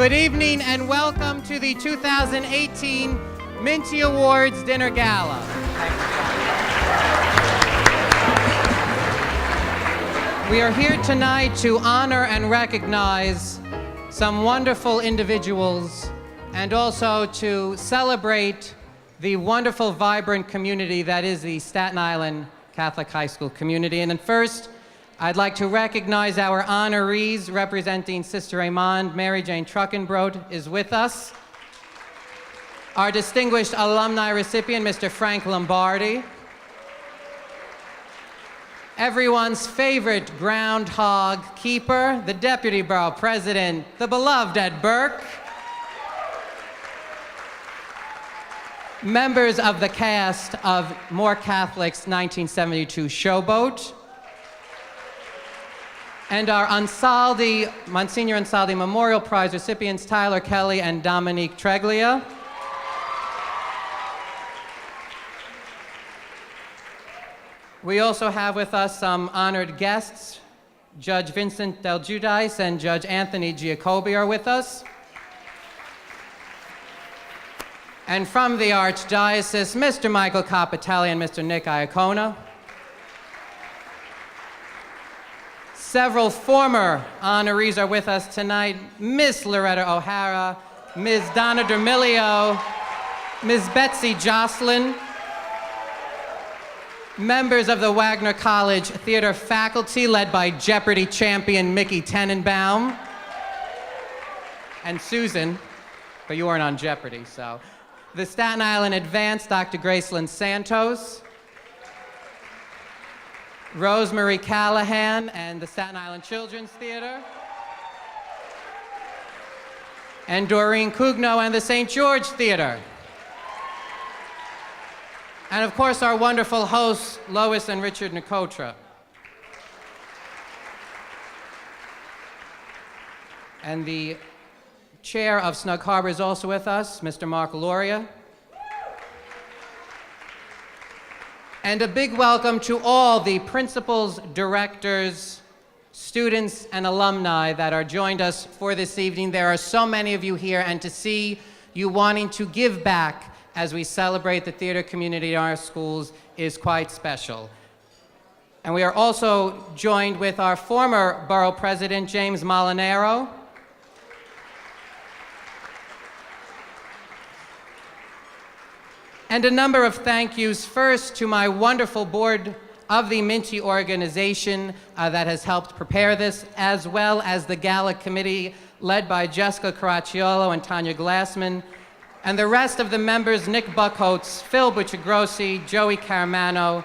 Good evening and welcome to the 2018 Minty Awards Dinner Gala. We are here tonight to honor and recognize some wonderful individuals and also to celebrate the wonderful, vibrant community that is the Staten Island Catholic High School community. And then first, I'd like to recognize our honorees representing Sister Amand. Mary Jane Truckenbrod is with us. Our distinguished alumni recipient, Mr. Frank Lombardi. Everyone's favorite groundhog keeper, the Deputy Borough President, the beloved Ed Burke. Members of the cast of More Catholics 1972 Showboat. And our Monsignor Ansaldi Memorial Prize recipients, Tyler Kelly and Dominique Treglia. We also have with us some honored guests. Judge Vincent Del Giudice and Judge Anthony Giacobbe are with us. And from the Archdiocese, Mr. Michael Capitelli and Mr. Nick Iacona. Several former honorees are with us tonight. Miss Loretta O'Hara, Ms. Donna D'Amelio, Ms. Betsy Jocelyn, members of the Wagner College Theater faculty led by Jeopardy champion Mickey Tenenbaum, and Susan, but you weren't on Jeopardy, so. The Staten Island Advanced, Dr. Gracelyn Santos, Rosemary Callahan and the Staten Island Children's Theater, and Doreen Cugno and the St. George Theater. And of course, our wonderful hosts, Lois and Richard Nicotra. And the chair of Snug Harbor is also with us, Mr. Mark Loria. And a big welcome to all the principals, directors, students, and alumni that are joined us for this evening. There are so many of you here, and to see you wanting to give back as we celebrate the theater community in our schools is quite special. And we are also joined with our former borough president, James Molinaro, and a number of thank yous. First, to my wonderful board of the Minty organization that has helped prepare this, as well as the Gala committee led by Jessica Caracciolo and Tanya Glassman, and the rest of the members, Nick Buckholtz, Phil Buccigrossi, Joey Caramano,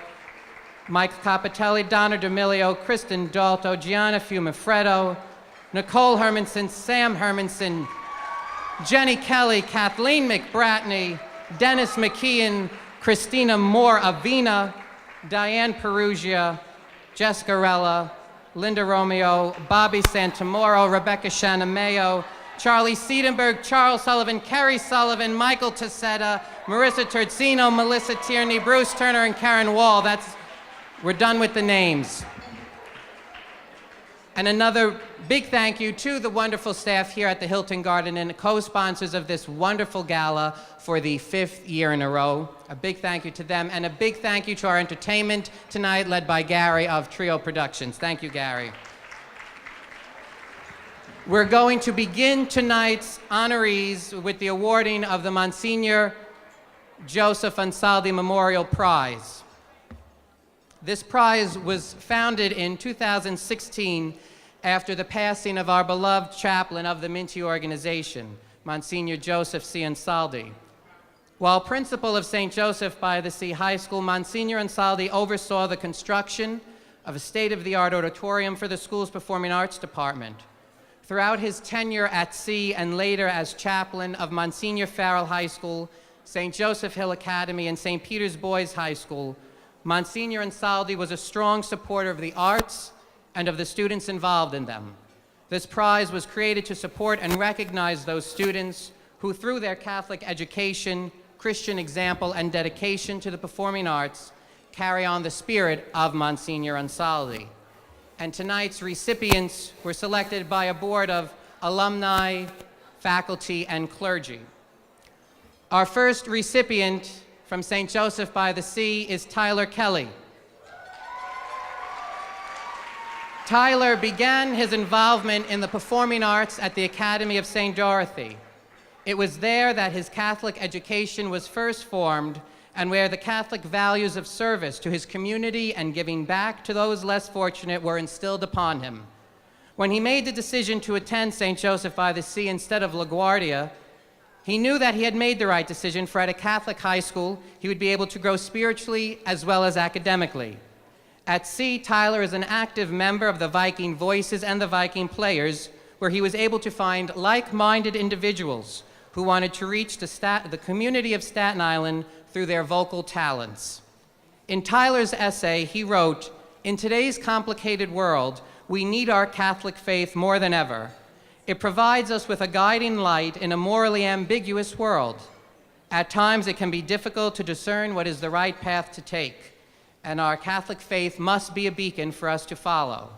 Mike Capitelli, Donna D'Amelio, Kristen Dalto, Gianna Fumifredo, Nicole Hermanson, Sam Hermanson, Jenny Kelly, Kathleen McBratney, Dennis McKeon, Christina Moore Avina, Diane Perugia, Jessica Rella, Linda Romeo, Bobby Santamoro, Rebecca Shanamayo, Charlie Siedenberg, Charles Sullivan, Kerry Sullivan, Michael Tassetta, Marissa Terzino, Melissa Tierney, Bruce Turner, and Karen Wall. We're done with the names. And another big thank you to the wonderful staff here at the Hilton Garden Inn, co-sponsors of this wonderful gala for the 5th year in a row. A big thank you to them, and a big thank you to our entertainment tonight, led by Gary of Trio Productions. Thank you, Gary. We're going to begin tonight's honorees with the awarding of the Monsignor Joseph Ansaldi Memorial Prize. This prize was founded in 2016 after the passing of our beloved chaplain of the Minty organization, Monsignor Joseph C. Ansaldi. While principal of St. Joseph by the Sea High School, Monsignor Ansaldi oversaw the construction of a state-of-the-art auditorium for the school's performing arts department. Throughout his tenure at Sea and later as chaplain of Monsignor Farrell High School, St. Joseph Hill Academy, and St. Peter's Boys High School, Monsignor Ansaldi was a strong supporter of the arts and of the students involved in them. This prize was created to support and recognize those students who, through their Catholic education, Christian example, and dedication to the performing arts, carry on the spirit of Monsignor Ansaldi. And tonight's recipients were selected by a board of alumni, faculty, and clergy. Our first recipient from St. Joseph by the Sea is Tyler Kelly. Tyler began his involvement in the performing arts at the Academy of St. Dorothy. It was there that his Catholic education was first formed and where the Catholic values of service to his community and giving back to those less fortunate were instilled upon him. When he made the decision to attend St. Joseph by the Sea instead of LaGuardia, he knew that he had made the right decision, for at a Catholic high school, he would be able to grow spiritually as well as academically. At Sea, Tyler is an active member of the Viking Voices and the Viking Players, where he was able to find like-minded individuals who wanted to reach the community of Staten Island through their vocal talents. In Tyler's essay, he wrote, "In today's complicated world, we need our Catholic faith more than ever. It provides us with a guiding light in a morally ambiguous world. At times, it can be difficult to discern what is the right path to take, and our Catholic faith must be a beacon for us to follow.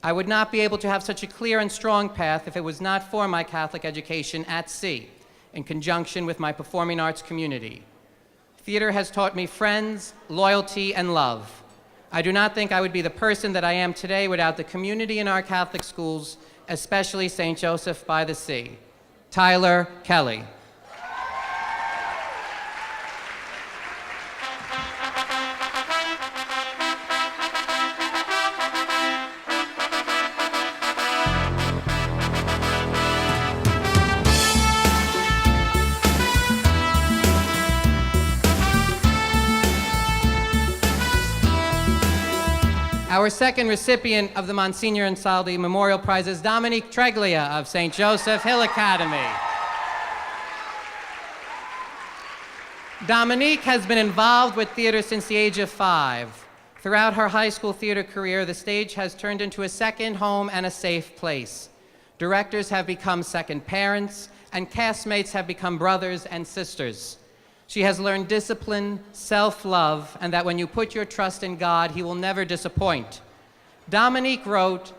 I would not be able to have such a clear and strong path if it was not for my Catholic education at Sea, in conjunction with my performing arts community. Theater has taught me friends, loyalty, and love. I do not think I would be the person that I am today without the community in our Catholic schools, especially St. Joseph by the Sea." Tyler Kelly. Our second recipient of the Monsignor Ansaldi Memorial Prize is Dominique Treglia of St. Joseph Hill Academy. Dominique has been involved with theater since the age of 5. Throughout her high school theater career, the stage has turned into a second home and a safe place. Directors have become second parents, and castmates have become brothers and sisters. She has learned discipline, self-love, and that when you put your trust in God, He will never disappoint. Dominique wrote,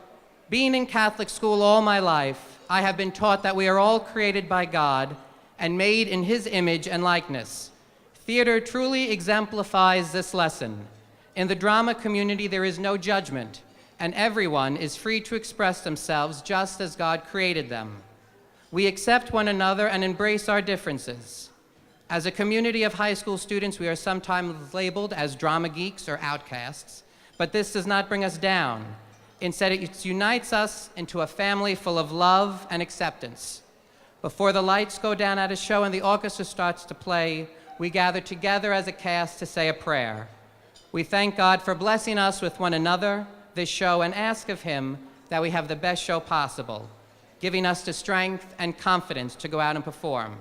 "Being in Catholic school all my life, I have been taught that we are all created by God and made in His image and likeness. Theater truly exemplifies this lesson. In the drama community, there is no judgment, and everyone is free to express themselves just as God created them. We accept one another and embrace our differences. As a community of high school students, we are sometimes labeled as drama geeks or outcasts, but this does not bring us down. Instead, it unites us into a family full of love and acceptance. Before the lights go down at a show and the orchestra starts to play, we gather together as a cast to say a prayer. We thank God for blessing us with one another, this show, and ask of Him that we have the best show possible, giving us the strength and confidence to go out and perform.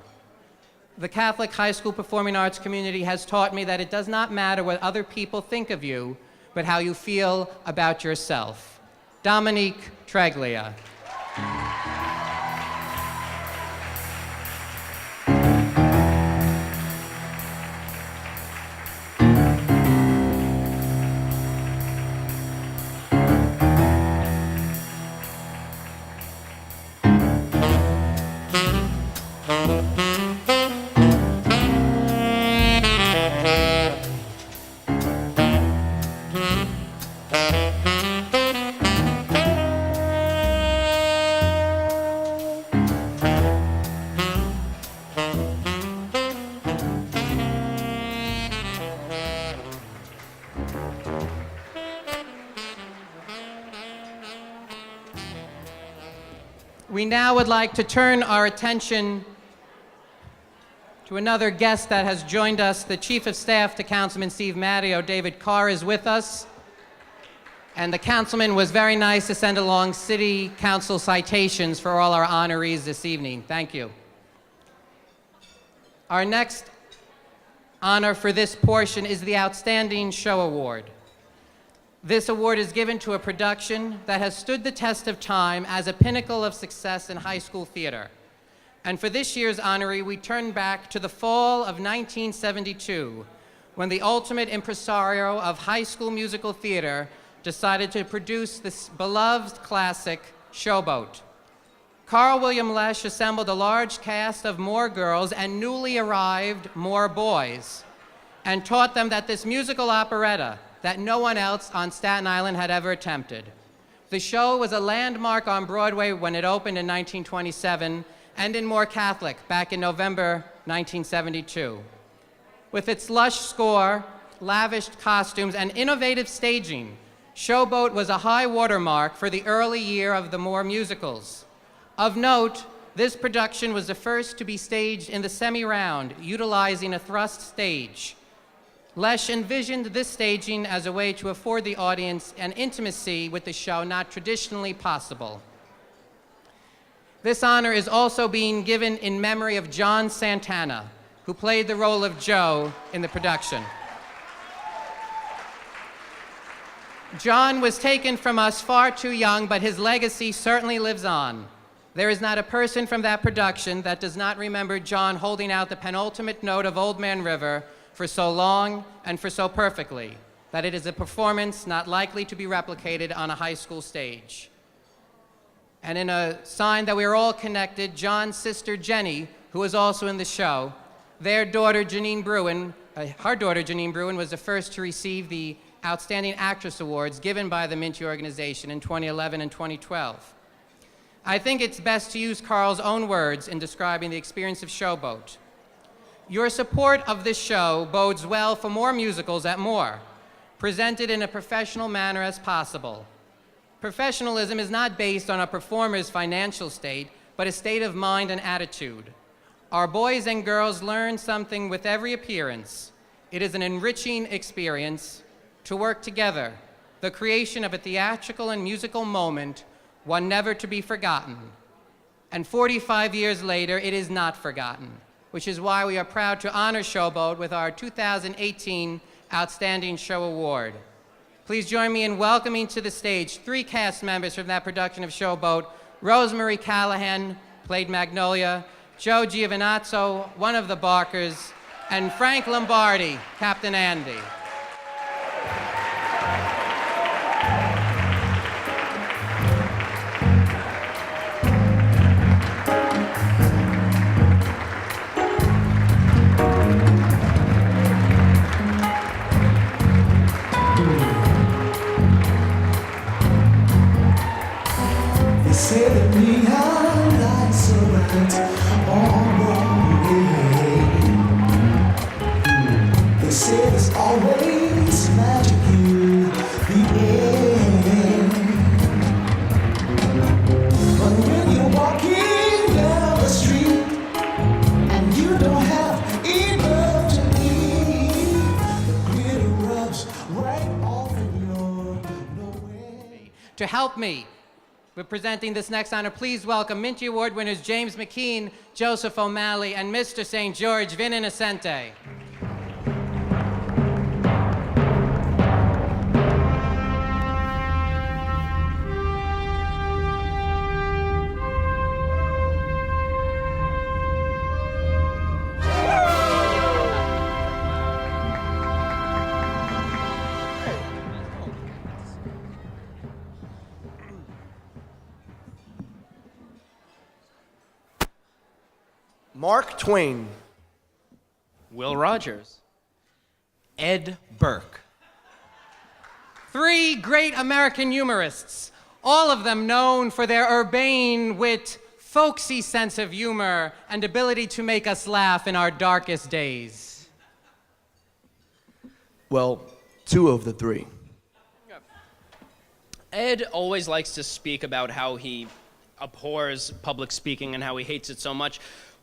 The Catholic high school performing arts community has taught me that it does not matter what other people think of you, but how you feel about yourself." Dominique Treglia. We now would like to turn our attention to another guest that has joined us. The Chief of Staff to Councilman Steve Matteo, David Carr, is with us. And the councilman was very nice to send along City Council citations for all our honorees this evening. Thank you. Our next honor for this portion is the Outstanding Show Award. This award is given to a production that has stood the test of time as a pinnacle of success in high school theater. And for this year's honoree, we turn back to the fall of 1972, when the ultimate impresario of high school musical theater decided to produce this beloved classic, Showboat. Carl William Lesh assembled a large cast of more girls and newly arrived more boys, and taught them that this musical operetta that no one else on Staten Island had ever attempted. The show was a landmark on Broadway when it opened in 1927, and in More Catholic back in November 1972. With its lush score, lavish costumes, and innovative staging, Showboat was a high watermark for the early year of the Moore musicals. Of note, this production was the first to be staged in the semi-round, utilizing a thrust stage. Lesh envisioned this staging as a way to afford the audience an intimacy with the show not traditionally possible. This honor is also being given in memory of John Santana, who played the role of Joe in the production. John was taken from us far too young, but his legacy certainly lives on. There is not a person from that production that does not remember John holding out the penultimate note of Old Man River for so long and for so perfectly that it is a performance not likely to be replicated on a high school stage. And in a sign that we are all connected, John's sister Jenny, who was also in the show, her daughter Janine Bruin was the first to receive the Outstanding Actress Awards given by the Minty organization in 2011 and 2012. I think it's best to use Carl's own words in describing the experience of Showboat. Your support of this show bodes well for more musicals at Moore, presented in a professional manner as possible. Professionalism is not based on a performer's financial state, but a state of mind and attitude. Our boys and girls learn something with every appearance. It is an enriching experience to work together, the creation of a theatrical and musical moment, one never to be forgotten. And 45 years later, it is not forgotten, which is why we are proud to honor Showboat with our 2018 Outstanding Show Award. Please join me in welcoming to the stage 3 cast members from that production of Showboat: Rosemary Callahan, played Magnolia; Joe Giovinazzo, one of the Barkers; and Frank Lombardi, Captain Andy. Say that neon lights are bright on Broadway. They say there's always magic in the air. But when you're walking down the street and you don't have enough to eat, the glitter rubs right off in your nowhere. To help me with presenting this next honor, please welcome Minty Award winners James McKean, Joseph O'Malley, and Mr. St. George, Vin Innocente. Mark Twain. Will Rogers. Ed Burke. 3 great American humorists, all of them known for their urbane wit, folksy sense of humor, and ability to make us laugh in our darkest days. Well, 2 of the 3. Ed always likes to speak about how he abhors public speaking and how he hates it so much,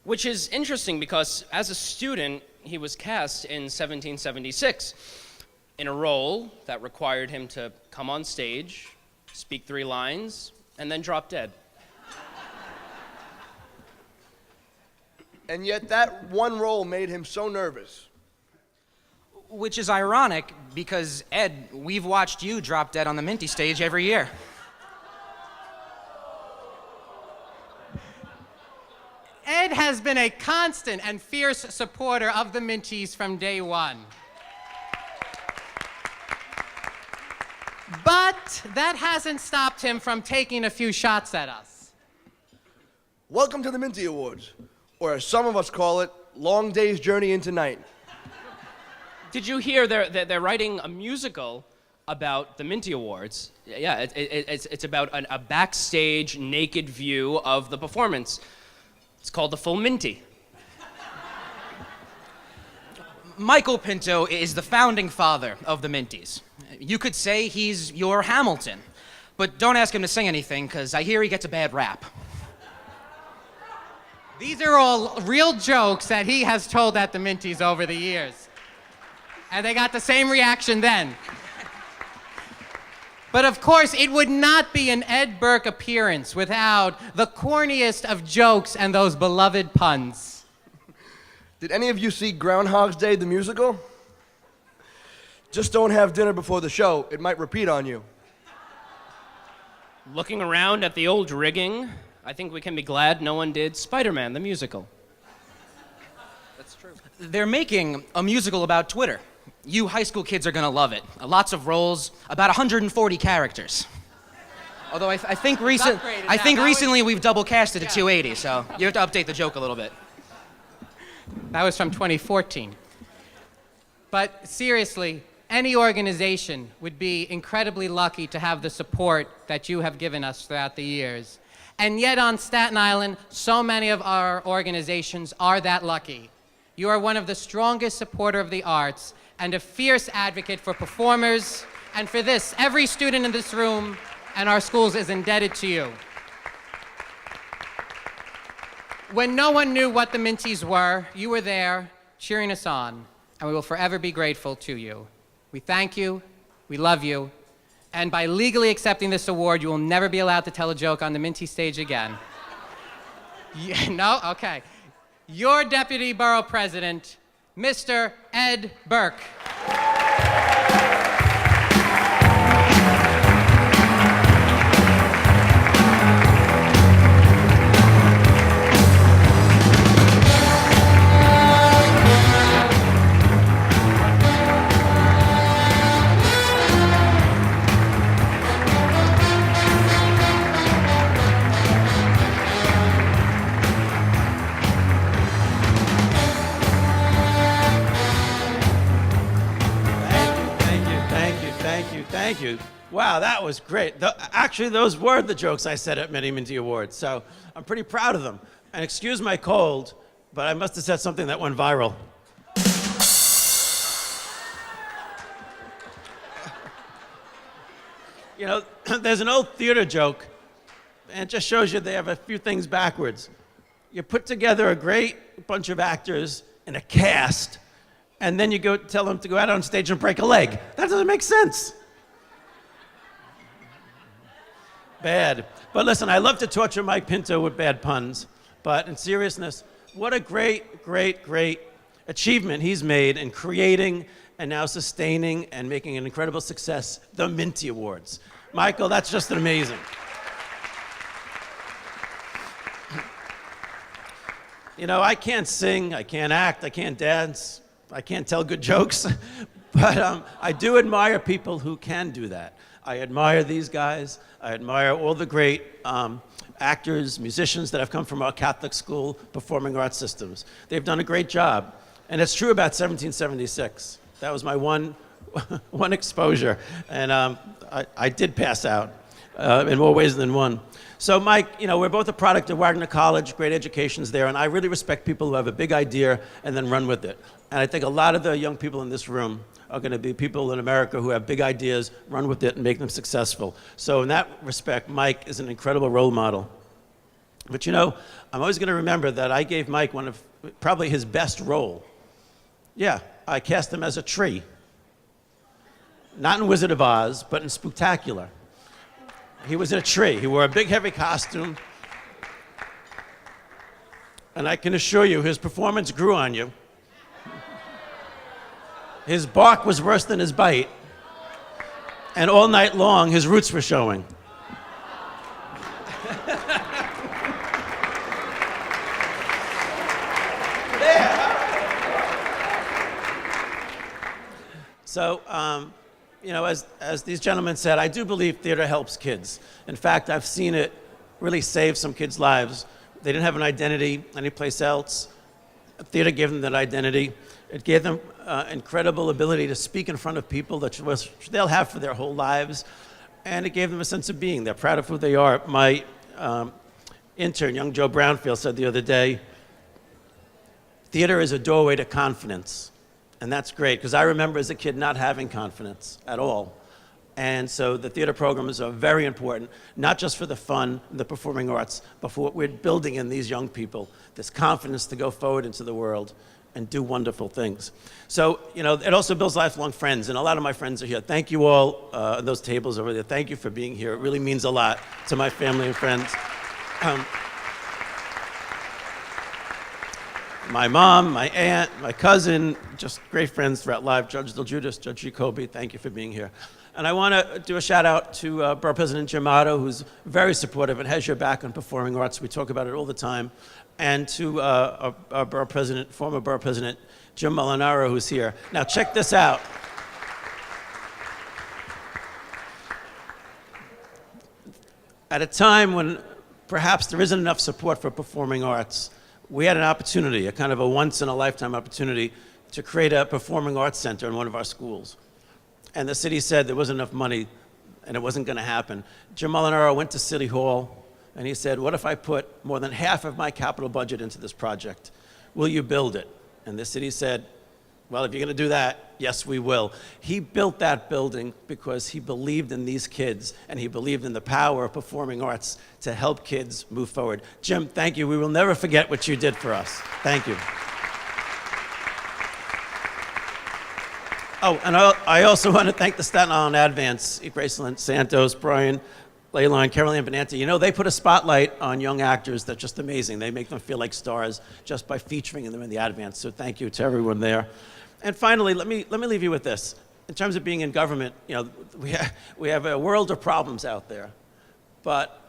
which is interesting because as a student, he was cast in 1776 in a role that required him to come on stage, speak 3 lines, and then drop dead. And yet that one role made him so nervous. Which is ironic because, Ed, we've watched you drop dead on the Minty stage every year. Ed has been a constant and fierce supporter of the Minties from day one. But that hasn't stopped him from taking a few shots at us. Welcome to the Minty Awards, or as some of us call it, Long Day's Journey into Night. Did you hear they're writing a musical about the Minty Awards? Yeah, it's about a backstage naked view of the performance. It's called The Full Minty. Michael Pinto is the founding father of the Minties. You could say he's your Hamilton. But don't ask him to sing anything, because I hear he gets a bad rap. These are all real jokes that he has told at the Minties over the years. And they got the same reaction then. But of course, it would not be an Ed Burke appearance without the corniest of jokes and those beloved puns. Did any of you see Groundhog's Day, the musical? Just don't have dinner before the show. It might repeat on you. Looking around at the old rigging, I think we can be glad no one did Spider-Man, the musical. That's true. They're making a musical about Twitter. You high school kids are gonna love it. Lots of roles, about 140 characters. Although I think recently we've double casted to 280, so you have to update the joke a little bit. That was from 2014. But seriously, any organization would be incredibly lucky to have the support that you have given us throughout the years. And yet on Staten Island, so many of our organizations are that lucky. You are one of the strongest supporters of the arts and a fierce advocate for performers. And for this, every student in this room and our schools is indebted to you. When no one knew what the Minties were, you were there cheering us on, and we will forever be grateful to you. We thank you, we love you, and by legally accepting this award, you will never be allowed to tell a joke on the Minty stage again. No? Okay. Your Deputy Borough President, Mr. Ed Burke. Thank you. Wow, that was great. Actually, those were the jokes I said at many Minty Awards, so I'm pretty proud of them. And excuse my cold, but I must have said something that went viral. You know, there's an old theater joke, and it just shows you they have a few things backwards. You put together a great bunch of actors in a cast, and then you go tell them to go out on stage and break a leg. That doesn't make sense. Bad. But listen, I love to torture Mike Pinto with bad puns, but in seriousness, what a great, great, great achievement he's made in creating and now sustaining and making an incredible success, the Minty Awards. Michael, that's just amazing. You know, I can't sing, I can't act, I can't dance, I can't tell good jokes, but I do admire people who can do that. I admire these guys. I admire all the great actors, musicians that have come from our Catholic school performing arts systems. They've done a great job. And it's true about 1776. That was my one exposure. And I did pass out in more ways than one. So Mike, you know, we're both a product of Wagner College, great education's there, and I really respect people who have a big idea and then run with it. And I think a lot of the young people in this room are going to be people in America who have big ideas, run with it, and make them successful. So in that respect, Mike is an incredible role model. But you know, I'm always going to remember that I gave Mike one of probably his best role. Yeah, I cast him as a tree. Not in Wizard of Oz, but in Spooktacular. He was in a tree. He wore a big, heavy costume. And I can assure you, his performance grew on you. His bark was worse than his bite. And all night long, his roots were showing. So, you know, as these gentlemen said, I do believe theater helps kids. In fact, I've seen it really save some kids' lives They didn't have an identity anyplace else. Theater gave them that identity. It gave them incredible ability to speak in front of people that they'll have for their whole lives. And it gave them a sense of being. They're proud of who they are. My intern, young Joe Brownfield, said the other day, theater is a doorway to confidence. And that's great, because I remember as a kid not having confidence at all. And so the theater programs are very important, not just for the fun, the performing arts, but for what we're building in these young people, this confidence to go forward into the world and do wonderful things. So, it also builds lifelong friends, and a lot of my friends are here. Thank you all, those tables over there. Thank you for being here. It really means a lot to my family and friends. My mom, my aunt, my cousin, just great friends throughout life. Judge DelGiudice, Judge Jacoby, thank you for being here. And I want to do a shout out to Borough President Jim Otto, who's very supportive and has your back on performing arts. We talk about it all the time. And to our Borough President, former Borough President Jim Molinaro, who's here. Now check this out. At a time when perhaps there isn't enough support for performing arts, we had an opportunity, a kind of a once-in-a-lifetime opportunity, to create a performing arts center in one of our schools. And the city said there wasn't enough money and it wasn't going to happen. Jim Molinaro went to City Hall and he said, what if I put more than half of my capital budget into this project? Will you build it? And the city said, well, if you're going to do that, yes, we will. He built that building because he believed in these kids and he believed in the power of performing arts to help kids move forward. Jim, thank you. We will never forget what you did for us. Thank you. Oh, and I also want to thank the Staten Island Advance, Graceland Santos, Brian, Layla, and Carol Ann Benanti. They put a spotlight on young actors that's just amazing. They make them feel like stars just by featuring them in the Advance. So thank you to everyone there. And finally, let me leave you with this. In terms of being in government, we have a world of problems out there, but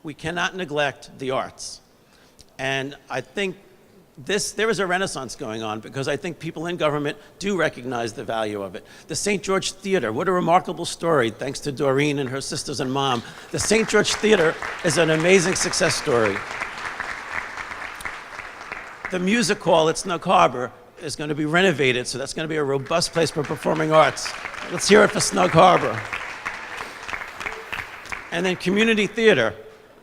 we cannot neglect the arts. And I think there is a renaissance going on because I think people in government do recognize the value of it. The St. George Theater, what a remarkable story, thanks to Doreen and her sisters and mom. The St. George Theater is an amazing success story. The music hall at Snug Harbor is going to be renovated, so that's going to be a robust place for performing arts. Let's hear it for Snug Harbor. And then community theater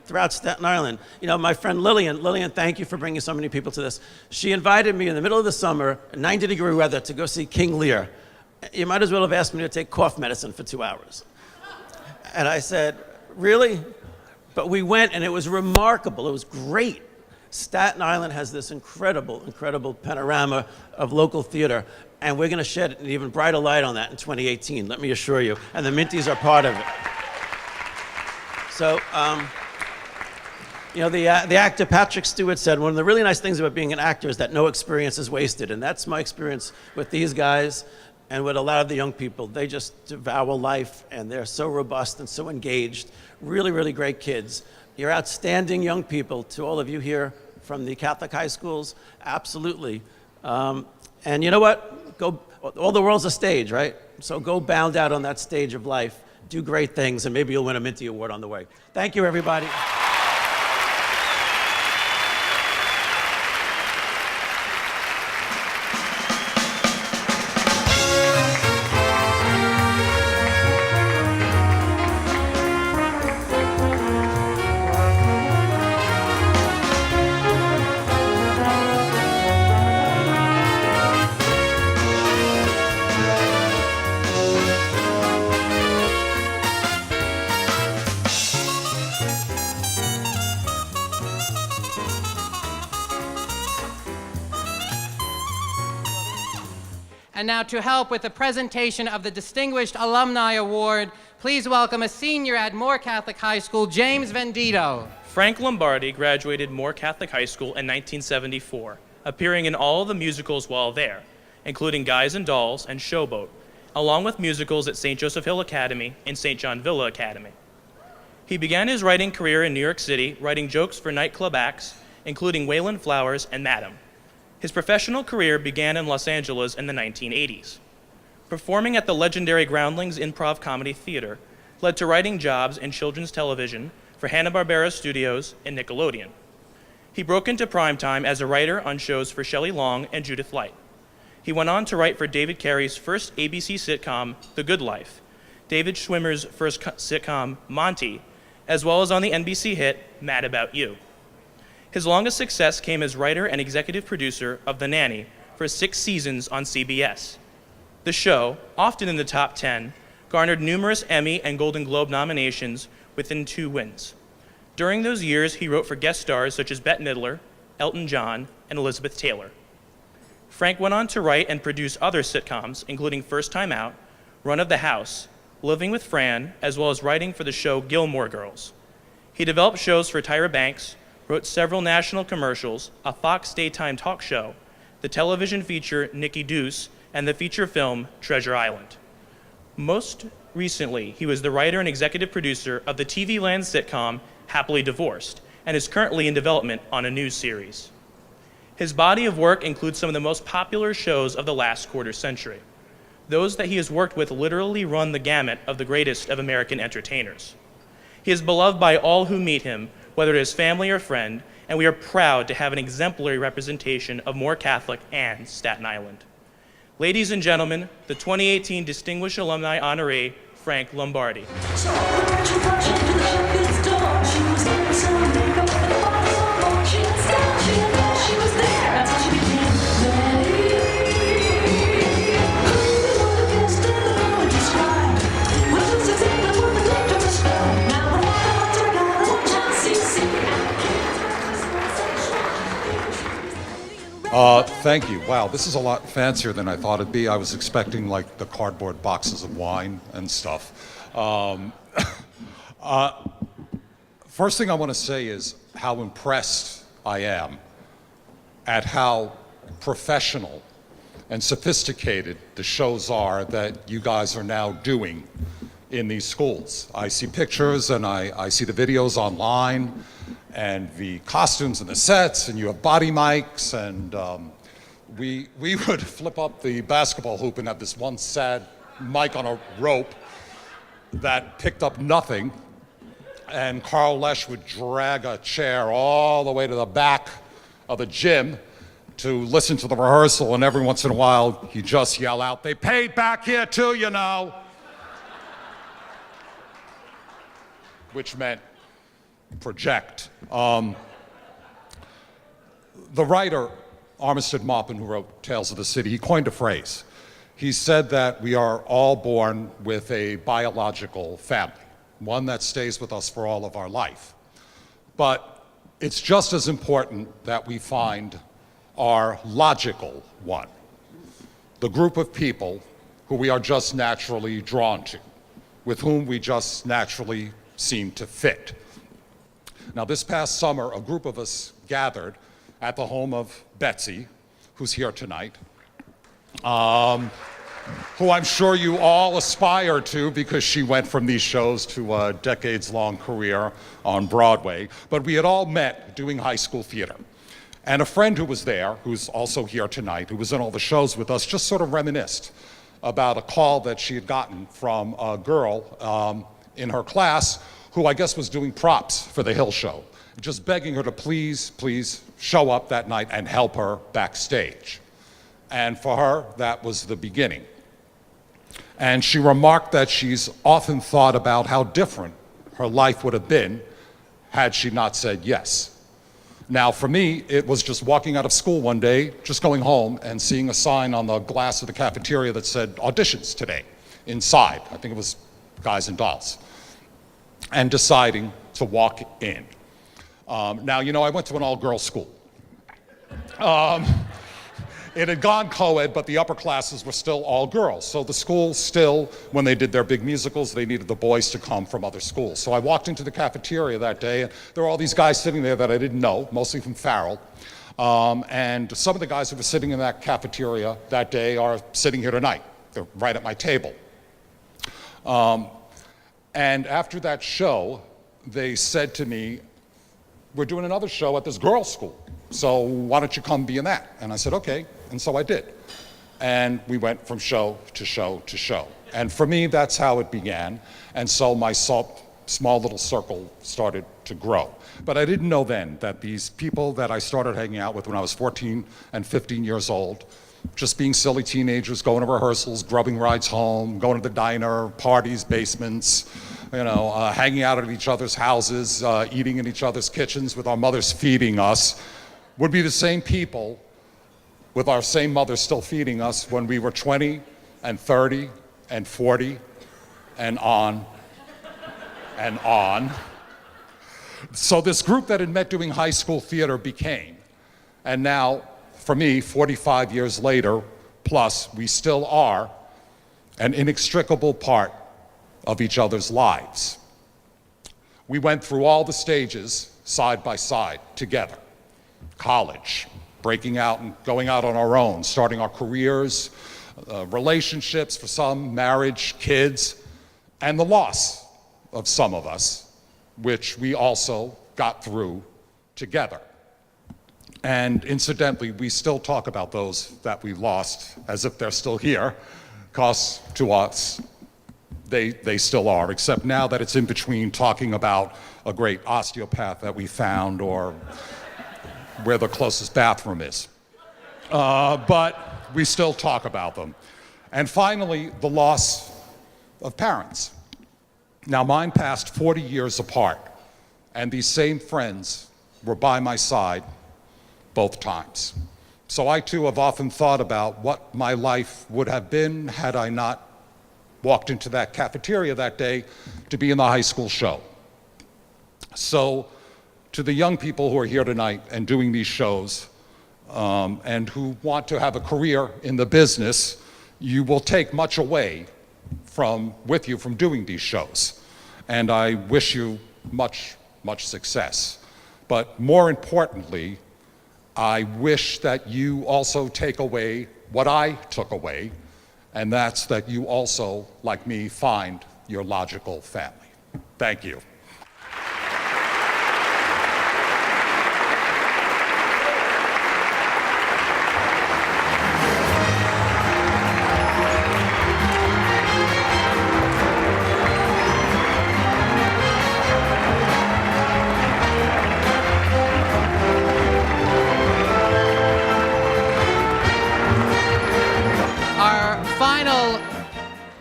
throughout Staten Island. My friend Lillian, thank you for bringing so many people to this. She invited me in the middle of the summer, 90-degree weather, to go see King Lear. You might as well have asked me to take cough medicine for 2 hours. And I said, really? But we went, and it was remarkable. It was great. Staten Island has this incredible, incredible panorama of local theater, and we're going to shed an even brighter light on that in 2018, let me assure you. And the Mintys are part of it. So, the actor Patrick Stewart said, one of the really nice things about being an actor is that no experience is wasted. And that's my experience with these guys and with a lot of the young people. They just devour life, and they're so robust and so engaged. Really, really great kids. You're outstanding young people. To all of you here from the Catholic high schools, absolutely. And you know what? All the world's a stage, right? So go bound out on that stage of life. Do great things, and maybe you'll win a Minty Award on the way. Thank you, everybody. And now to help with the presentation of the Distinguished Alumni Award, please welcome a senior at Moore Catholic High School, James Vendito. Frank Lombardi graduated Moore Catholic High School in 1974, appearing in all the musicals while there, including Guys and Dolls and Showboat, along with musicals at St. Joseph Hill Academy and St. John Villa Academy. He began his writing career in New York City, writing jokes for nightclub acts, including Waylon Flowers and Madam. His professional career began in Los Angeles in the 1980s. Performing at the legendary Groundlings Improv Comedy Theater led to writing jobs in children's television for Hanna-Barbera Studios and Nickelodeon. He broke into primetime as a writer on shows for Shelley Long and Judith Light. He went on to write for David Carey's first ABC sitcom, The Good Life, David Schwimmer's first sitcom, Monty, as well as on the NBC hit, Mad About You. His longest success came as writer and executive producer of The Nanny for 6 seasons on CBS. The show, often in the top 10, garnered numerous Emmy and Golden Globe nominations within 2 wins. During those years, he wrote for guest stars such as Bette Midler, Elton John, and Elizabeth Taylor. Frank went on to write and produce other sitcoms, including First Time Out, Run of the House, Living with Fran, as well as writing for the show Gilmore Girls. He developed shows for Tyra Banks, wrote several national commercials, a Fox daytime talk show, the television feature Nikki Deuce, and the feature film Treasure Island. Most recently, he was the writer and executive producer of the TV Land sitcom Happily Divorced, and is currently in development on a new series. His body of work includes some of the most popular shows of the last quarter century. Those that he has worked with literally run the gamut of the greatest of American entertainers. He is beloved by all who meet him, whether it is family or friend, and we are proud to have an exemplary representation of More Catholic and Staten Island. Ladies and gentlemen, the 2018 Distinguished Alumni Honoree, Frank Lombardi. Thank you. Wow, this is a lot fancier than I thought it'd be. I was expecting like the cardboard boxes of wine and stuff. First thing I want to say is how impressed I am at how professional and sophisticated the shows are that you guys are now doing in these schools. I see pictures and I see the videos online and the costumes and the sets, and you have body mics, and we would flip up the basketball hoop and have this one sad mic on a rope that picked up nothing, and Carl Lesh would drag a chair all the way to the back of the gym to listen to the rehearsal, and every once in a while he'd just yell out, "They paid back here too, you know," which meant project. The writer, Armistead Maupin, who wrote Tales of the City, he coined a phrase. He said that we are all born with a biological family, one that stays with us for all of our life. But it's just as important that we find our logical one, the group of people who we are just naturally drawn to, with whom we just naturally seem to fit. Now, this past summer, a group of us gathered at the home of Betsy, who's here tonight, who I'm sure you all aspire to because she went from these shows to a decades-long career on Broadway. But we had all met doing high school theater. And a friend who was there, who's also here tonight, who was in all the shows with us, just sort of reminisced about a call that she had gotten from a girl in her class who I guess was doing props for the Hill show, just begging her to please show up that night and help her backstage. And for her, that was the beginning. And she remarked that she's often thought about how different her life would have been had she not said yes. Now, for me, it was just walking out of school one day, just going home and seeing a sign on the glass of the cafeteria that said auditions today inside. I think it was Guys and Dolls. And deciding to walk in. Now, you know, I went to an all-girls school. It had gone co-ed, but the upper classes were still all girls. So the school still, when they did their big musicals, they needed the boys to come from other schools. So I walked into the cafeteria that day, and there were all these guys sitting there that I didn't know, mostly from Farrell. And some of the guys who were sitting in that cafeteria that day are sitting here tonight. They're right at my table. And after that show, they said to me, "We're doing another show at this girls' school, so why don't you come be in that?" And I said, okay, and so I did. And we went from show to show to show. And for me, that's how it began. And so my small little circle started to grow. But I didn't know then that these people that I started hanging out with when I was 14 and 15 years old, just being silly teenagers, going to rehearsals, grubbing rides home, going to the diner, parties, basements, hanging out at each other's houses, eating in each other's kitchens with our mothers feeding us, would be the same people with our same mother still feeding us when we were 20 and 30 and 40 and on and on. So this group that had met doing high school theater became, and now, for me, 45 years later, plus, we still are an inextricable part of each other's lives. We went through all the stages side by side together. College, breaking out and going out on our own, starting our careers, relationships for some, marriage, kids, and the loss of some of us, which we also got through together. And incidentally, we still talk about those that we lost as if they're still here, because to us, they still are, except now that it's in between talking about a great osteopath that we found or where the closest bathroom is. But we still talk about them. And finally, the loss of parents. Now, mine passed 40 years apart, and these same friends were by my side both times. So I too have often thought about what my life would have been had I not walked into that cafeteria that day to be in the high school show. So to the young people who are here tonight and doing these shows and who want to have a career in the business, you will take much away with you from doing these shows. And I wish you much, much success. But more importantly, I wish that you also take away what I took away, and that's that you also, like me, find your logical family. Thank you.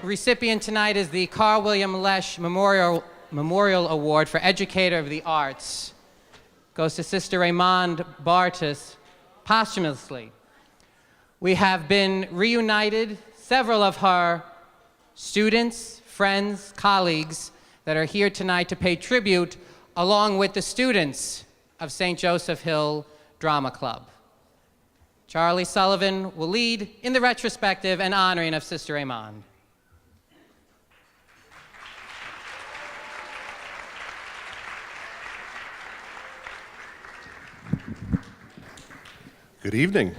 Recipient tonight is the Carl William Lesh Memorial Award for Educator of the Arts. Goes to Sister Raymond Bartis posthumously. We have been reunited, several of her students, friends, colleagues that are here tonight to pay tribute along with the students of St. Joseph Hill Drama Club. Charlie Sullivan will lead in the retrospective and honoring of Sister Raymond. Good evening.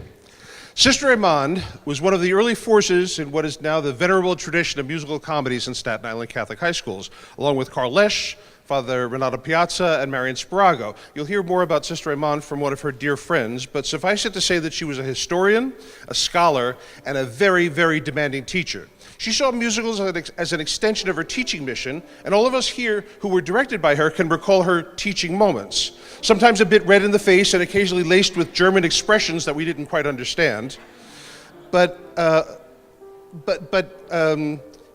Sister Raymond was one of the early forces in what is now the venerable tradition of musical comedies in Staten Island Catholic high schools, along with Carl Lesh, Father Renato Piazza, and Marian Sparago. You'll hear more about Sister Raymond from one of her dear friends, but suffice it to say that she was a historian, a scholar, and a very, very demanding teacher. She saw musicals as an extension of her teaching mission, and all of us here who were directed by her can recall her teaching moments, sometimes a bit red in the face and occasionally laced with German expressions that we didn't quite understand. But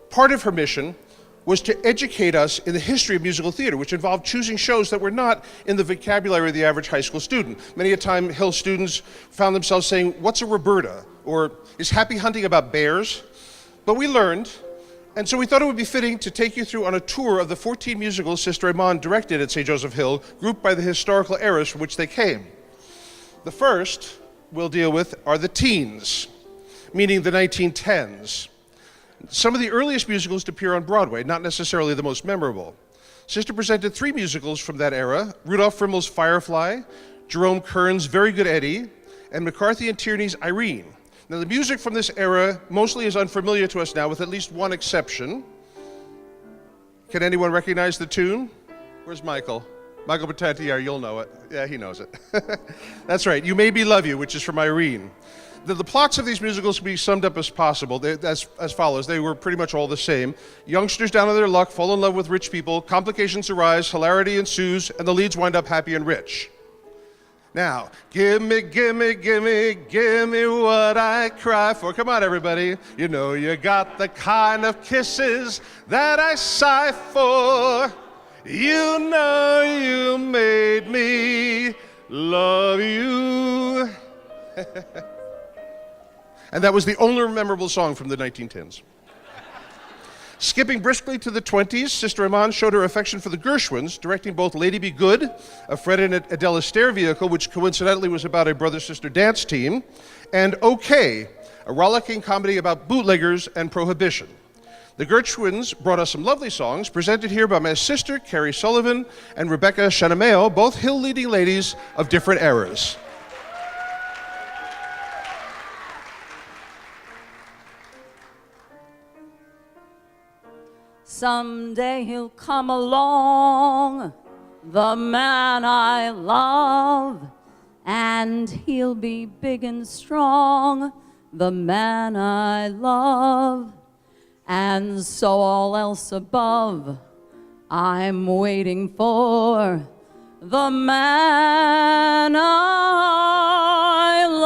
part of her mission was to educate us in the history of musical theater, which involved choosing shows that were not in the vocabulary of the average high school student. Many a time, Hill students found themselves saying, "What's a Roberta?" Or, "Is Happy Hunting about bears?" But we learned, and so we thought it would be fitting to take you through on a tour of the 14 musicals Sister Raymond directed at St. Joseph Hill, grouped by the historical eras from which they came. The first we'll deal with are the teens, meaning the 1910s. Some of the earliest musicals to appear on Broadway, not necessarily the most memorable. Sister presented 3 musicals from that era: Rudolph Frimmel's Firefly, Jerome Kern's Very Good Eddie, and McCarthy and Tierney's Irene. Now, the music from this era mostly is unfamiliar to us now, with at least one exception. Can anyone recognize the tune? Where's Michael? Michael Batantier, you'll know it. Yeah, he knows it. That's right, You Made Me Love You, which is from Irene. The plots of these musicals can be summed up as possible, as follows. They were pretty much all the same. Youngsters down on their luck fall in love with rich people, complications arise, hilarity ensues, and the leads wind up happy and rich. Now, gimme, gimme, gimme, gimme what I cry for. Come on, everybody. You know you got the kind of kisses that I sigh for. You know you made me love you. And that was the only memorable song from the 1910s. Skipping briskly to the 20s, Sister Iman showed her affection for the Gershwins, directing both Lady Be Good, a Fred and Adele Astaire vehicle, which coincidentally was about a brother-sister dance team, and OK, a rollicking comedy about bootleggers and prohibition. The Gershwins brought us some lovely songs, presented here by my sister, Carrie Sullivan, and Rebecca Shanameo, both hill-leading ladies of different eras. Someday he'll come along, the man I love, and he'll be big and strong, the man I love. And so all else above, I'm waiting for the man I love.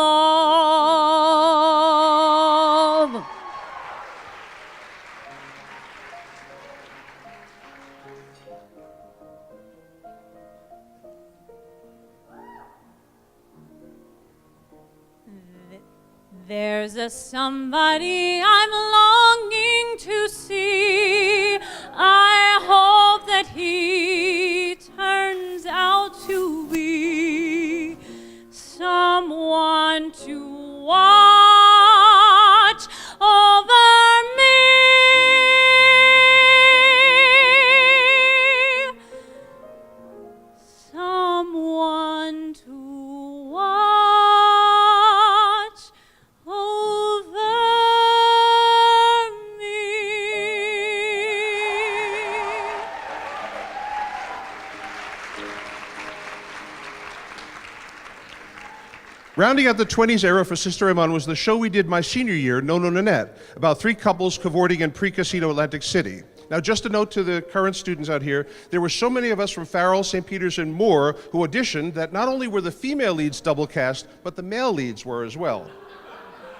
There's a somebody I'm longing to see. I hope that he turns out to be someone to watch over me. Someone to watch over me. Rounding out the 20s era for Sister Iman was the show we did my senior year, No No Nanette, about three couples cavorting in pre-casino Atlantic City. Now, just a note to the current students out here, there were so many of us from Farrell, St. Peter's, and Moore who auditioned that not only were the female leads double cast, but the male leads were as well.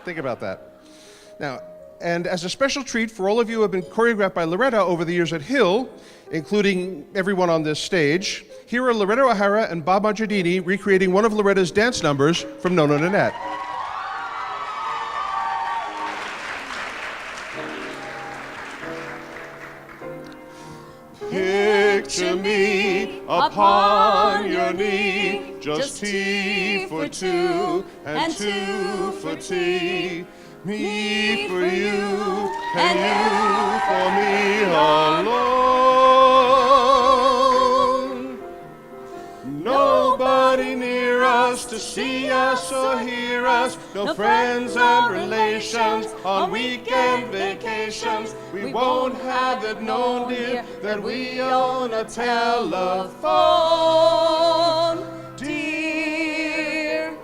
Think about that. Now, and as a special treat for all of you who have been choreographed by Loretta over the years at Hill, including everyone on this stage, here are Loretta O'Hara and Bob Maggiardini recreating one of Loretta's dance numbers from No No Nanette. Picture me upon your knee, just T for two and two for T. Me for you and you for me alone. Nobody near us to see us or hear us. No friends and relations on weekend vacations. We won't have it known, dear, that we own a telephone. Dear,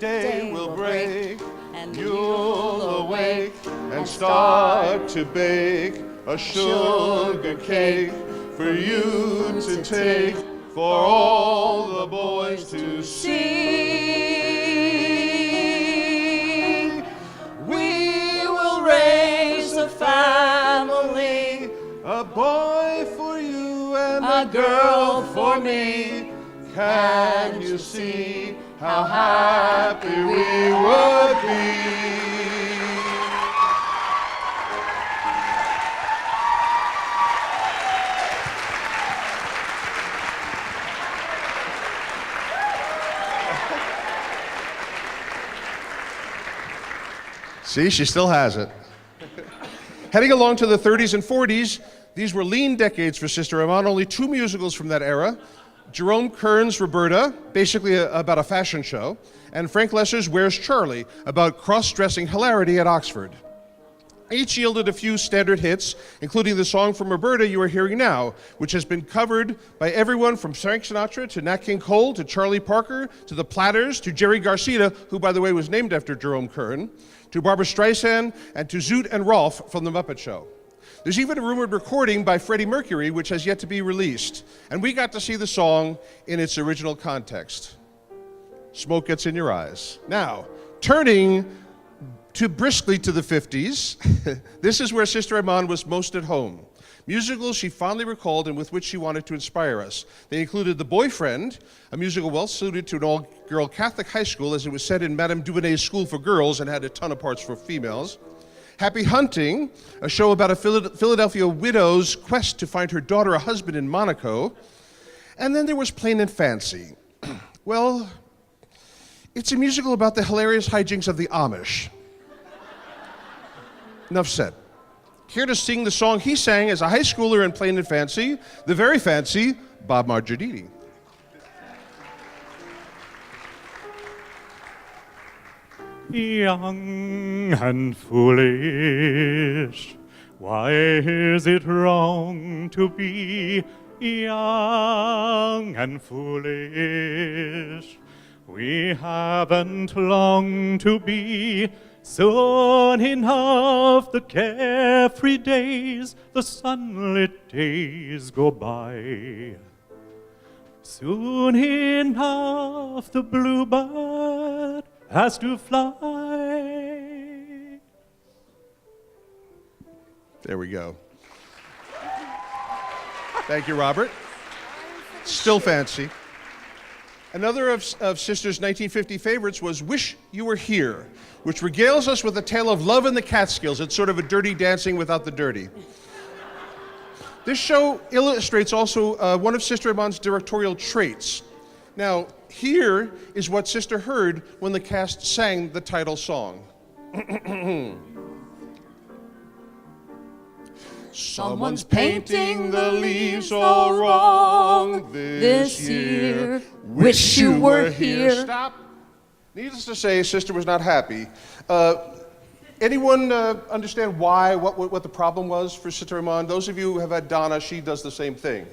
day will break and you'll awake and start to bake a sugar cake for you to take, for all the boys to see. We will raise a family, a boy for you and a girl for me. Can you see how happy we would be? See, she still has it. Heading along to the 30s and 40s, these were lean decades for Sister Iman, only two musicals from that era. Jerome Kern's Roberta, basically about a fashion show, and Frank Lesser's Where's Charlie, about cross-dressing hilarity at Oxford. Each yielded a few standard hits, including the song from Roberta you are hearing now, which has been covered by everyone from Frank Sinatra to Nat King Cole to Charlie Parker to the Platters to Jerry Garcia, who, by the way, was named after Jerome Kern, to Barbra Streisand, and to Zoot and Rolf from The Muppet Show. There's even a rumored recording by Freddie Mercury, which has yet to be released, and we got to see the song in its original context. Smoke gets in your eyes. Now, turning briskly to the 50s, this is where Sister Iman was most at home. Musicals she fondly recalled and with which she wanted to inspire us. They included The Boyfriend, a musical well suited to an all-girl Catholic high school as it was set in Madame Duvernay's School for Girls and had a ton of parts for females. Happy Hunting, a show about a Philadelphia widow's quest to find her daughter a husband in Monaco. And then there was Plain and Fancy. Well, it's a musical about the hilarious hijinks of the Amish. Enough said. Here to sing the song he sang as a high schooler in Plain and Fancy, the very fancy Bob Margidini. Young and foolish, why is it wrong to be young and foolish? We haven't long to be. Soon enough the carefree days, the sunlit days go by. Soon enough the bluebird has to fly. There we go. Thank you, Robert. Still fancy. Another of Sister's 1950 favorites was Wish You Were Here, which regales us with a tale of love in the Catskills. It's sort of a Dirty Dancing without the dirty. This show illustrates also one of Sister Iman's directorial traits. Now, here is what Sister heard when the cast sang the title song. Someone's painting the leaves all wrong this year. Wish you were here. Stop. Needless to say, Sister was not happy. Anyone understand why, what the problem was for Sister Iman? Those of you who have had Donna, she does the same thing.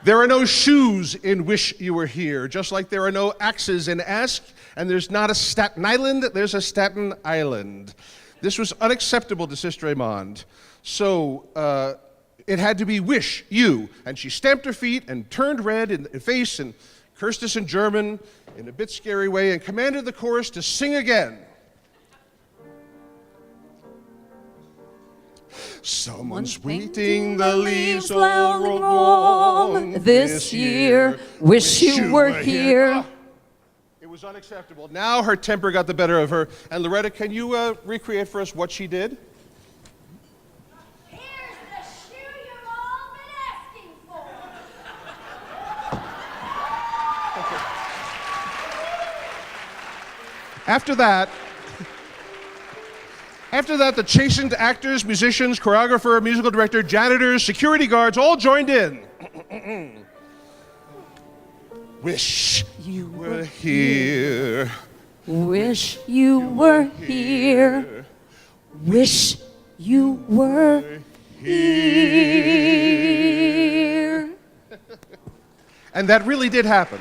There are no shoes in Wish You Were Here, just like there are no axes in Ask, and there's not a Staten Island, there's a Staten Island. This was unacceptable to Sister Iman. So it had to be Wish You. And she stamped her feet and turned red in the face and cursed us in German in a bit scary way and commanded the chorus to sing again. Someone's painting the leaves all wrong this year. Wish you were here. It was unacceptable. Now her temper got the better of her. And Loretta, can you recreate for us what she did? Here's the shoe you've all been asking for. After that, the chastened actors, musicians, choreographer, musical director, janitors, security guards all joined in. Wish you were here. Wish you were here. Wish you were here. And that really did happen.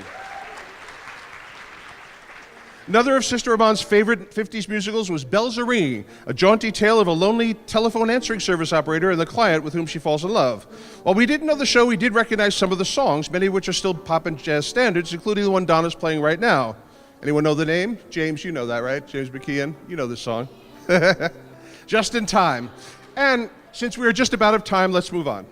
Another of Sister Iman's favorite 50s musicals was Bells Are Ringing, a jaunty tale of a lonely telephone answering service operator and the client with whom she falls in love. While we didn't know the show, we did recognize some of the songs, many of which are still pop and jazz standards, including the one Donna's playing right now. Anyone know the name? James, you know that, right? James McKeon, you know this song. Just in Time. And since we are just about of time, let's move on.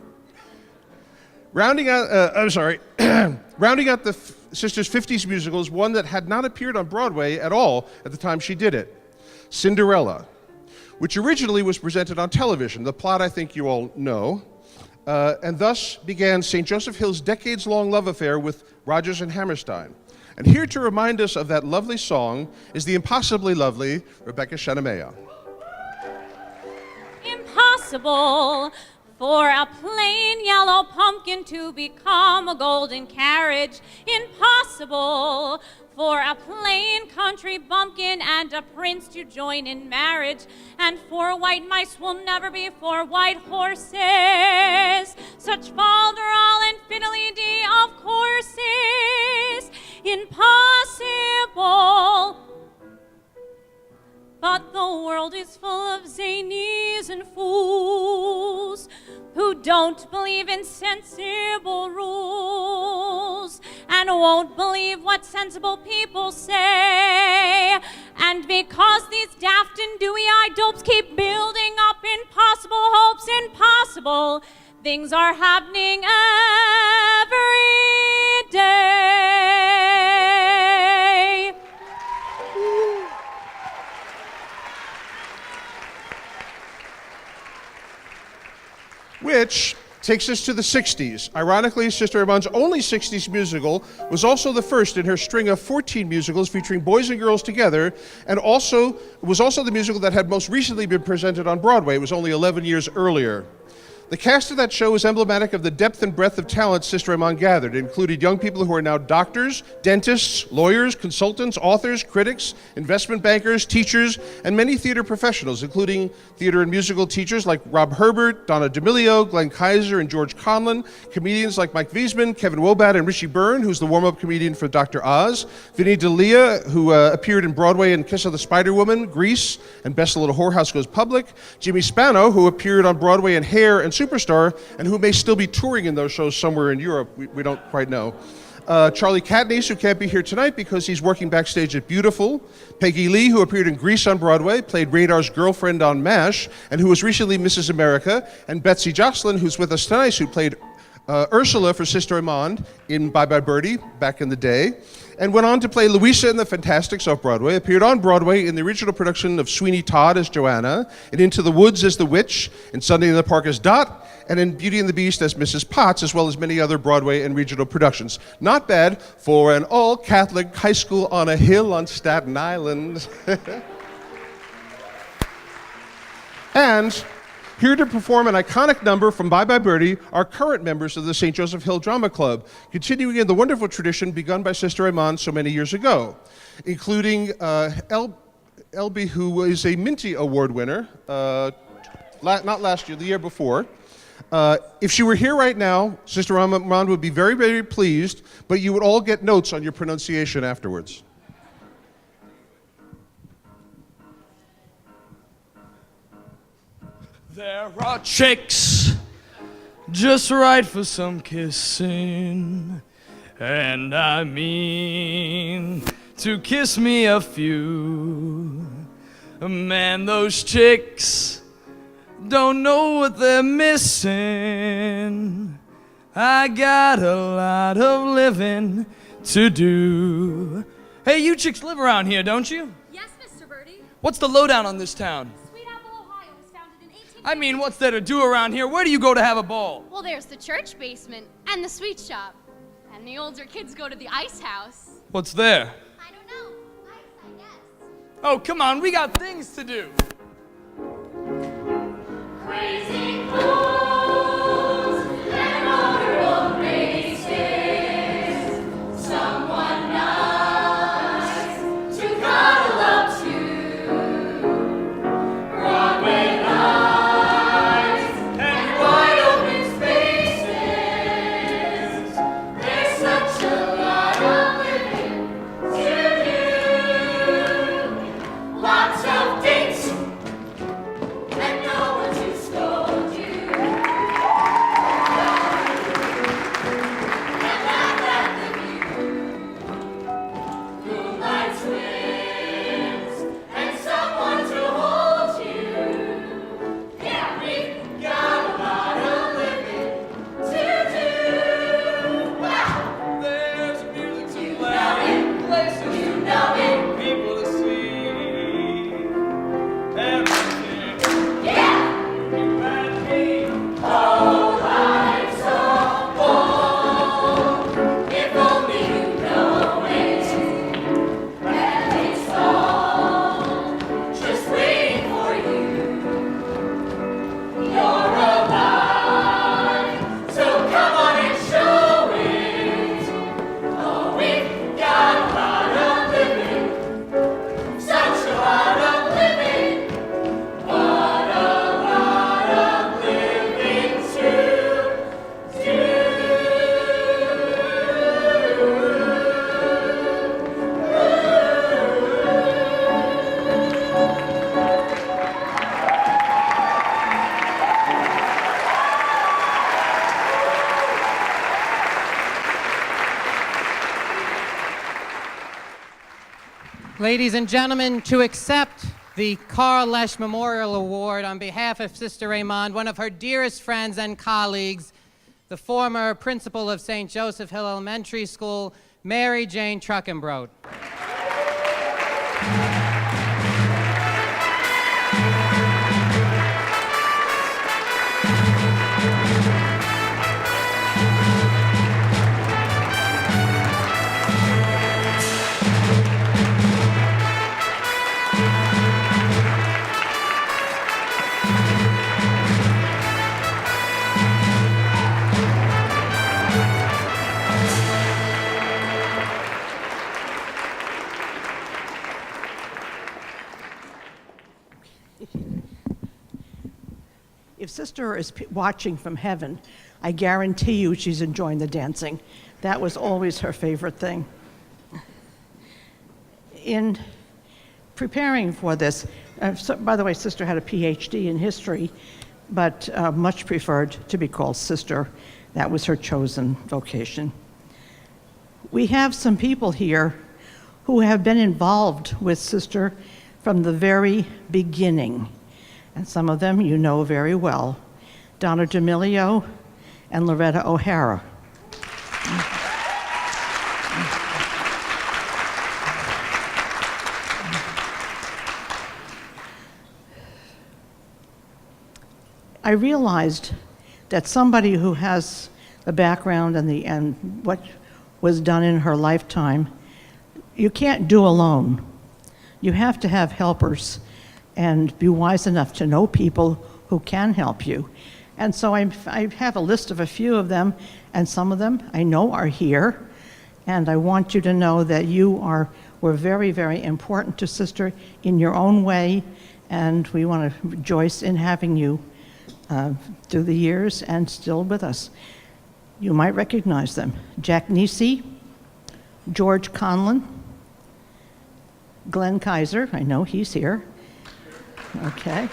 Rounding out the Sister's 50s musicals, one that had not appeared on Broadway at all at the time she did it, Cinderella, which originally was presented on television. The plot I think you all know, and thus began St. Joseph Hill's decades-long love affair with Rodgers and Hammerstein. And here to remind us of that lovely song is the impossibly lovely Rebecca Shanamea. Impossible for a plain yellow pumpkin to become a golden carriage. Impossible impossible for a plain country bumpkin and a prince to join in marriage, and 4 white mice will never be 4 white horses. Such folderol and fiddly-dee, of course, is impossible. But the world is full of zanies and fools who don't believe in sensible rules and won't believe what sensible people say. And because these daft and dewy-eyed dopes keep building up impossible hopes, impossible things are happening every day. Which takes us to the 60s. Ironically, Sister Iman's only 60s musical was also the first in her string of 14 musicals featuring boys and girls together, and was also the musical that had most recently been presented on Broadway. It was only 11 years earlier. The cast of that show is emblematic of the depth and breadth of talent Sister Iman gathered. It included young people who are now doctors, dentists, lawyers, consultants, authors, critics, investment bankers, teachers, and many theater professionals, including theater and musical teachers like Rob Herbert, Donna D'Amelio, Glenn Kaiser, and George Conlon, comedians like Mike Wiesman, Kevin Wobat, and Richie Byrne, who's the warm-up comedian for Dr. Oz, Vinny D'Elia, who appeared in Broadway in Kiss of the Spider-Woman, Grease, and Best a Little Whorehouse Goes Public, Jimmy Spano, who appeared on Broadway in Hair and Superstar, and who may still be touring in those shows somewhere in Europe. We don't quite know. Charlie Katniss, who can't be here tonight because he's working backstage at Beautiful. Peggy Lee, who appeared in Grease on Broadway, played Radar's girlfriend on MASH, and who was recently Mrs. America. And Betsy Jocelyn, who's with us tonight, who played Ursula for Sister Iman in Bye Bye Birdie back in the day, and went on to play Louisa in The Fantastics off-Broadway, appeared on Broadway in the original production of Sweeney Todd as Joanna, in Into the Woods as the Witch, in Sunday in the Park as Dot, and in Beauty and the Beast as Mrs. Potts, as well as many other Broadway and regional productions. Not bad for an all-Catholic high school on a hill on Staten Island. And here to perform an iconic number from Bye Bye Birdie are current members of the St. Joseph Hill Drama Club, continuing in the wonderful tradition begun by Sister Iman so many years ago, including Elby, who is a Minty Award winner, not last year, the year before. If she were here right now, Sister Iman would be very, very pleased, but you would all get notes on your pronunciation afterwards. There are chicks just right for some kissing, and I mean to kiss me a few. Man, those chicks don't know what they're missing. I got a lot of living to do. Hey, you chicks live around here, don't you? Yes, Mr. Birdie. What's the lowdown on this town? I mean, what's there to do around here? Where do you go to have a ball? Well, there's the church basement and the sweet shop. And the older kids go to the ice house. What's there? I don't know. Ice, I guess. Oh, come on, we got things to do. Crazy fools and motorboat races. Someone nice to cuddle up to. Broadway lights and wide open spaces. There's such a lot of living to do. Lots of dates and no one to scold you. And laugh at the view. Moonlight swims and someone to hold you. Yeah, we've got a lot of living to do. Wow! There's music to You play, know it. places You to know go, it. people to see. Everything, Yeah! you and me. Oh, life's a ball. If only you know it. And it's all just waiting for you. You're alive, so come on and show it. Oh, we've Ladies and gentlemen, to accept the Carl Lesch Memorial Award on behalf of Sister Raymond, one of her dearest friends and colleagues, the former principal of St. Joseph Hill Elementary School, Mary Jane Truckenbrot. If Sister is watching from heaven, I guarantee you she's enjoying the dancing. That was always her favorite thing. In preparing for this, by the way, Sister had a PhD in history, but much preferred to be called Sister. That was her chosen vocation. We have some people here who have been involved with Sister from the very beginning. And some of them you know very well, Donna D'Amelio and Loretta O'Hara. I realized that somebody who has the background and what was done in her lifetime, you can't do alone. You have to have helpers and be wise enough to know people who can help you. And so I have a list of a few of them, and some of them I know are here. And I want you to know that were very, very important to Sister in your own way, and we want to rejoice in having you through the years and still with us. You might recognize them. Jack Nisi, George Conlon, Glenn Kaiser, I know he's here. Okay.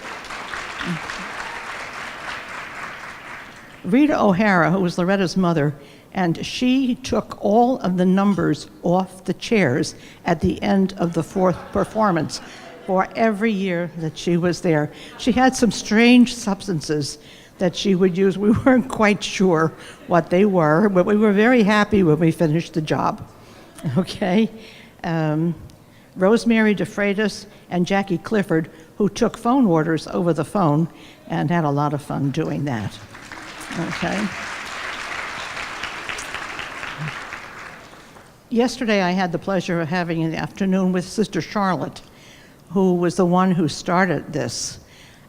Rita O'Hara, who was Loretta's mother, and she took all of the numbers off the chairs at the end of the fourth performance for every year that she was there. She had some strange substances that she would use. We weren't quite sure what they were, but we were very happy when we finished the job. Okay? Rosemary DeFreitas and Jackie Clifford, who took phone orders over the phone and had a lot of fun doing that. Okay. Yesterday I had the pleasure of having an afternoon with Sister Charlotte, who was the one who started this.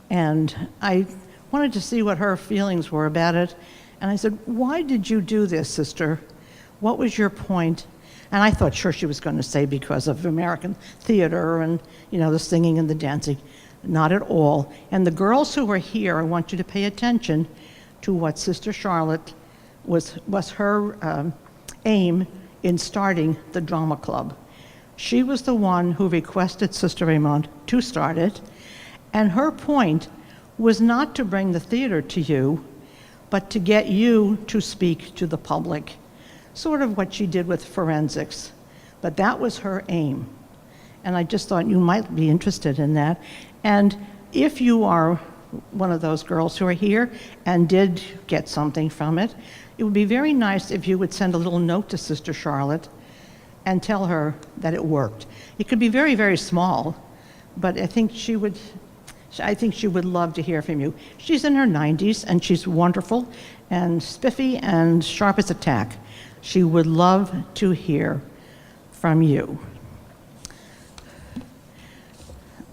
And I wanted to see what her feelings were about it. And I said, why did you do this, Sister? What was your point? And I thought sure she was going to say because of American theater and, the singing and the dancing. Not at all. And the girls who were here, I want you to pay attention to what Sister Charlotte was her aim in starting the drama club. She was the one who requested Sister Raymond to start it, and her point was not to bring the theater to you, but to get you to speak to the public, sort of what she did with forensics. But that was her aim, and I just thought you might be interested in that. And if you are one of those girls who are here and did get something from it, it would be very nice if you would send a little note to Sister Charlotte and tell her that it worked. It could be very, very small, but I think she would love to hear from you. She's in her 90s, and she's wonderful and spiffy and sharp as a tack. She would love to hear from you.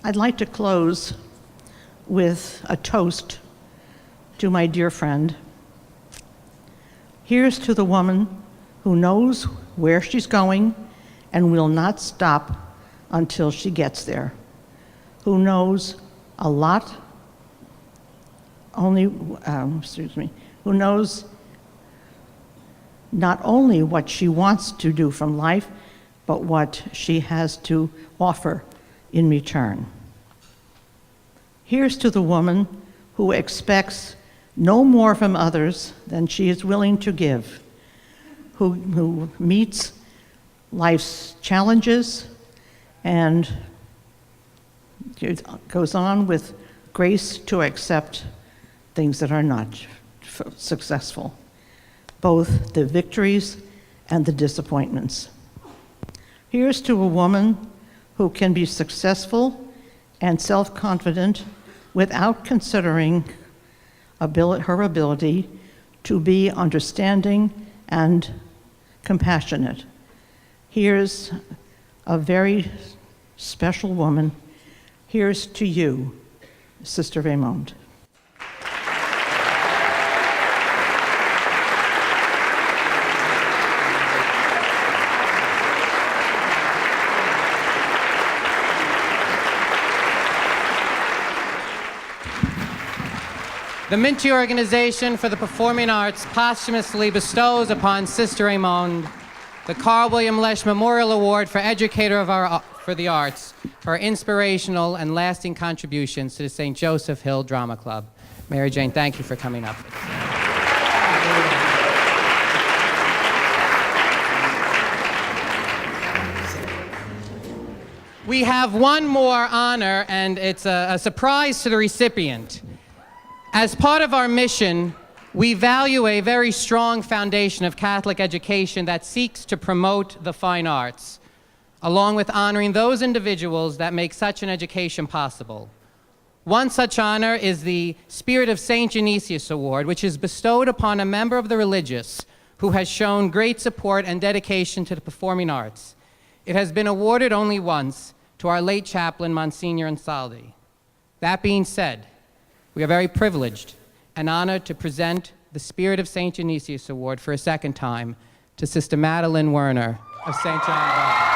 I'd like to close with a toast to my dear friend. Here's to the woman who knows where she's going and will not stop until she gets there, who knows a lot, who knows not only what she wants to do from life, but what she has to offer in return. Here's to the woman who expects no more from others than she is willing to give, who meets life's challenges And it goes on with grace to accept things that are not successful, both the victories and the disappointments. Here's to a woman who can be successful and self-confident without considering her ability to be understanding and compassionate. Here's a very special woman. Here's to you, Sister Raymond. The Minty Organization for the Performing Arts posthumously bestows upon Sister Raymond the Carl William Lesh Memorial Award for Educator for the Arts for her inspirational and lasting contributions to the St. Joseph Hill Drama Club. Mary Jane, thank you for coming up. We have one more honor, and it's a surprise to the recipient. As part of our mission, we value a very strong foundation of Catholic education that seeks to promote the fine arts, along with honoring those individuals that make such an education possible. One such honor is the Spirit of St. Genesius Award, which is bestowed upon a member of the religious who has shown great support and dedication to the performing arts. It has been awarded only once to our late chaplain, Monsignor Ansaldi. That being said, we are very privileged and honored to present the Spirit of St. Genesius Award for a second time to Sister Madeline Werner of St. John Baptist.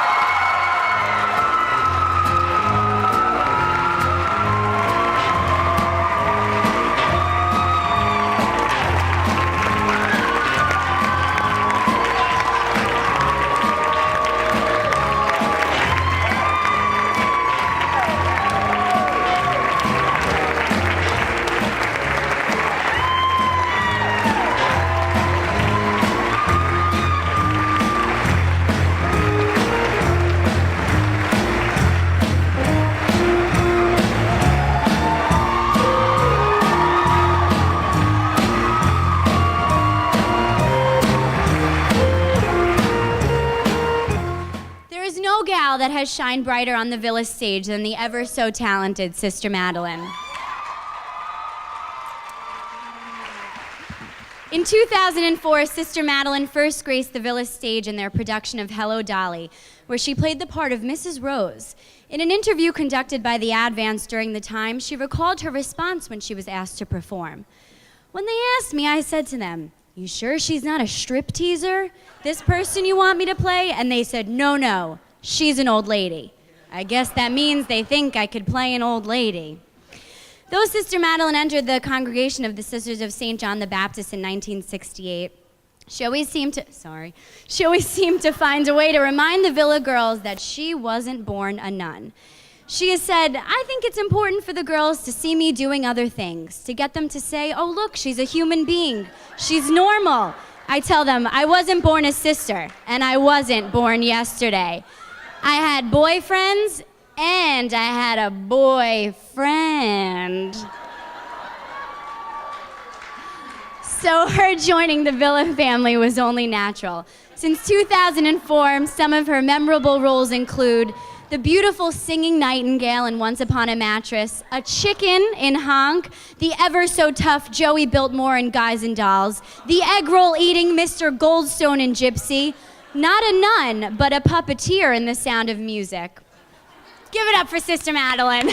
That has shined brighter on the Villa stage than the ever so talented Sister Madeline. In 2004, Sister Madeline first graced the Villa stage in their production of Hello, Dolly, where she played the part of Mrs. Rose. In an interview conducted by the Advance during the time, she recalled her response when she was asked to perform. When they asked me, I said to them, "You sure she's not a strip teaser? This person you want me to play?" And they said, "No. She's an old lady." I guess that means they think I could play an old lady. Though Sister Madeline entered the congregation of the Sisters of St. John the Baptist in 1968, she always seemed to find a way to remind the Villa girls that she wasn't born a nun. She has said, "I think it's important for the girls to see me doing other things, to get them to say, oh, look, she's a human being. She's normal." I tell them, I wasn't born a sister, and I wasn't born yesterday. I had boyfriends, and I had a boyfriend. So her joining the Villa family was only natural. Since 2004, some of her memorable roles include the beautiful singing nightingale in Once Upon a Mattress, a chicken in Honk, the ever-so-tough Joey Biltmore in Guys and Dolls, the egg-roll-eating Mr. Goldstone in Gypsy, not a nun, but a puppeteer in The Sound of Music. Give it up for Sister Madeline.